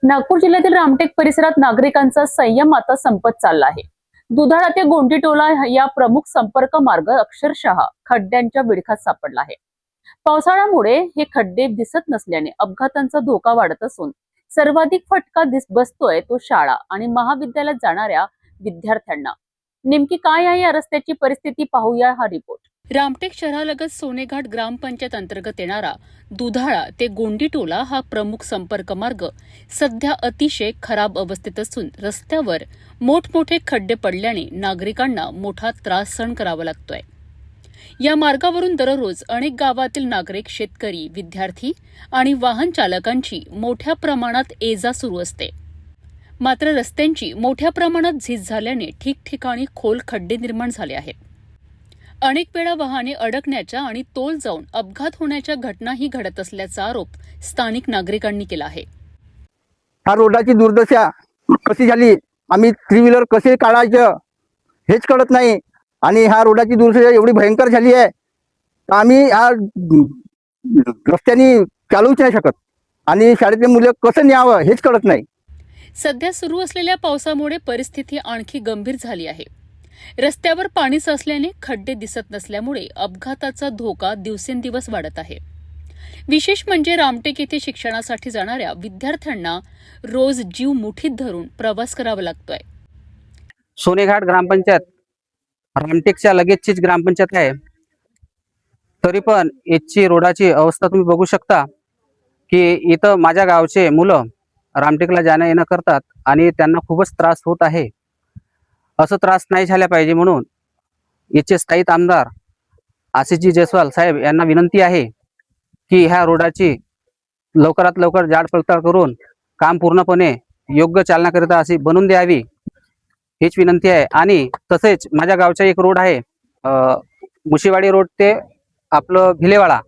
नागपूर जिल्ह्यातील रामटेक परिसरात नागरिकांचा संयम आता संपत चालला आहे। दुधाळा ते गोंडीटोला या प्रमुख संपर्क मार्ग अक्षरशः खड्ड्यांच्या विळखात सापडला आहे। पावसाळ्यामुळे हे खड्डे दिसत नसल्याने अपघातांचा धोका वाढत असून सर्वाधिक फटका बसतोय तो शाळा आणि महाविद्यालयात जाणाऱ्या विद्यार्थ्यांना। नेमकी काय आहे या रस्त्याची परिस्थिती पाहूया हा रिपोर्ट। रामटेक शहरालगत सोनेघाट ग्रामपंचायत अंतर्गत येणारा दुधाळा ते गोंडीटोला हा प्रमुख संपर्क मार्ग सध्या अतिशय खराब अवस्थेत असून रस्त्यावर मोठमोठे खड्डे पडल्याने नागरिकांना मोठा त्रास सहन करावा लागतोय। या मार्गावरून दररोज अनेक गावातील नागरिक, शेतकरी, विद्यार्थी आणि वाहन चालकांची मोठ्या प्रमाणात ये-जा सुरू असते। मात्र रस्त्यांची मोठ्या प्रमाणात झीज झाल्याने ठिकठिकाणी खोल खड्डे निर्माण झाले आहेत। अनेक वेळा वाहने अडकण्याच्या आणि तोल जाऊन अपघात होण्याच्या घटनाही घडत असल्याचा आरोप स्थानिक नागरिकांनी केला आहे। हा रोडाची दुर्दशा कशी झाली, आम्ही थ्री व्हीलर कसे काढायचं हेच कळत नाही। आणि हा रोडाची दुर्दशा एवढी भयंकर झाली आहे तर आम्ही हा रस्त्याने चालूच नाही शकत आणि शाळेतले मुलं कसं न्यावं हेच कळत नाही। सध्या सुरू असलेल्या पावसामुळे परिस्थिती आणखी गंभीर झाली आहे। रस्त्यावर पाणी साचल्याने खड्डे दिसत नसल्यामुळे अपघाताचा धोका दिवसेंदिवस वाढत आहे। विशेष म्हणजे रामटेक येथे शिक्षणासाठी जाणाऱ्या विद्यार्थ्यांना रोज जीव मुठीत धरून प्रवास करावा लागतोय। सोनेघाट ग्रामपंचायत रामटेकच्या लगेचचीच ग्रामपंचायत आहे, तरी पण याची रोडाची अवस्था तुम्ही बघू शकता की इथं माझ्या गावचे मुलं रामटेकला जाणं येणं करतात आणि त्यांना खूपच त्रास होत आहे। असं त्रास नाही झाला पाहिजे म्हणून याचे स्थायिक आमदार आशिषजी जयस्वाल साहेब यांना विनंती आहे की ह्या रोडाची लवकरात लवकर जाडपडताळ करून काम पूर्णपणे योग्य चालनाकरिता अशी बनवून द्यावी हीच विनंती आहे। आणि तसेच माझ्या गावचा एक रोड आहे मुशीवाडी रोड ते आपलं भिलेवाडा,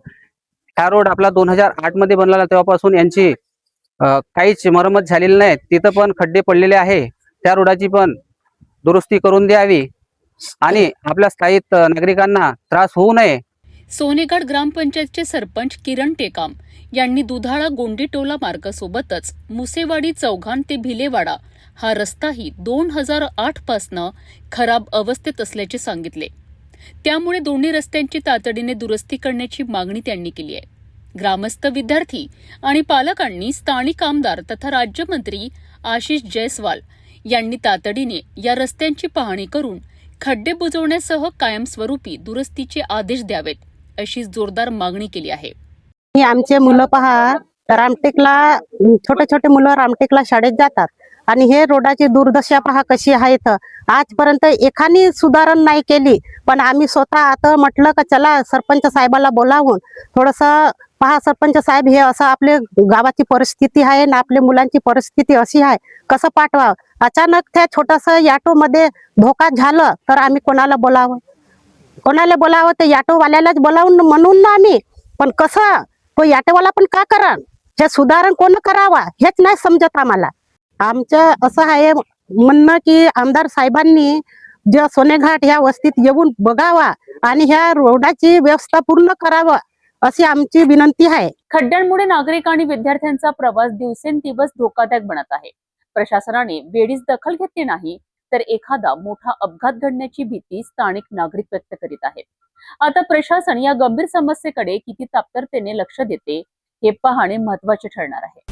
हा रोड आपला 2008 मध्ये बनलेला, तेव्हापासून यांची काहीच मरम्मत झालेली नाही। तिथं पण खड्डे पडलेले आहे, त्या रोडाची पण दुरुस्ती करून द्यावी आणि आपल्या स्थायिक नागरिकांना त्रास होऊ नये। सोनेघाट ग्रामपंचायतचे सरपंच किरण टेकाम यांनी दुधाळा गोंडीटोला मार्गासोबतच मुसेवाडी चौघान ते भिलेवाडा हा रस्ताही 2008 पासनं खराब अवस्थेत असल्याचे सांगितले। त्यामुळे दोन्ही रस्त्यांची तातडीने दुरुस्ती करण्याची मागणी त्यांनी केली आहे। ग्रामस्थ, विद्यार्थी आणि पालकांनी स्थानिक आमदार तथा राज्यमंत्री आशिष जयस्वाल यांनी तातडीने या रस्त्यांची पाहणी करून खड्डे बुजवण्यासह कायमस्वरूपी दुरुस्तीचे आदेश द्यावेत अशी जोरदार मागणी केली आहे। आमचे मुलं पहा, रामटेकला छोटे छोटे मुलं रामटेकला शाळेत जातात आणि हे रोडाची दुर्दशा पहा कशी आहे। तर आजपर्यंत एकाने सुधारणा नाही केली, पण आम्ही स्वतः आता म्हटलं का चला सरपंच साहेबाला बोलावून थोडंसं पहा, सरपंच साहेब हे असं आपले गावाची परिस्थिती आहे ना आपल्या मुलांची परिस्थिती अशी आहे, कसं पाठवावं। अचानक त्या छोटासा ऑटो मध्ये धोका झालं तर आम्ही कोणाला बोलावं ते ऑटोवाल्यालाच बोलावून म्हणून ना आम्ही, पण कसं तो ऑटोवाला पण का करा, हे सुधारण कोण करावा हेच नाही समजत आम्हाला। आमचं असं आहे म्हणणं की आमदार साहेबांनी जे सोनेघाट ह्या वस्तीत येऊन बघावा आणि ह्या रोडाची व्यवस्था पूर्ण करावं अशी आमची विनंती आहे। खड्ड्यांमुळे नागरिक आणि विद्यार्थ्यांचा प्रवास दिवसेंदिवस धोकादायक बनत आहे। प्रशासनाने वेळीच दखल घेतली नाही तर एखादा मोठा अपघात घडण्याची भीती स्थानिक नागरिक व्यक्त करीत आहेत। आता प्रशासन या गंभीर समस्येकडे किती तात्परतेने लक्ष देते हे पाहणे महत्त्वाचे ठरणार आहे।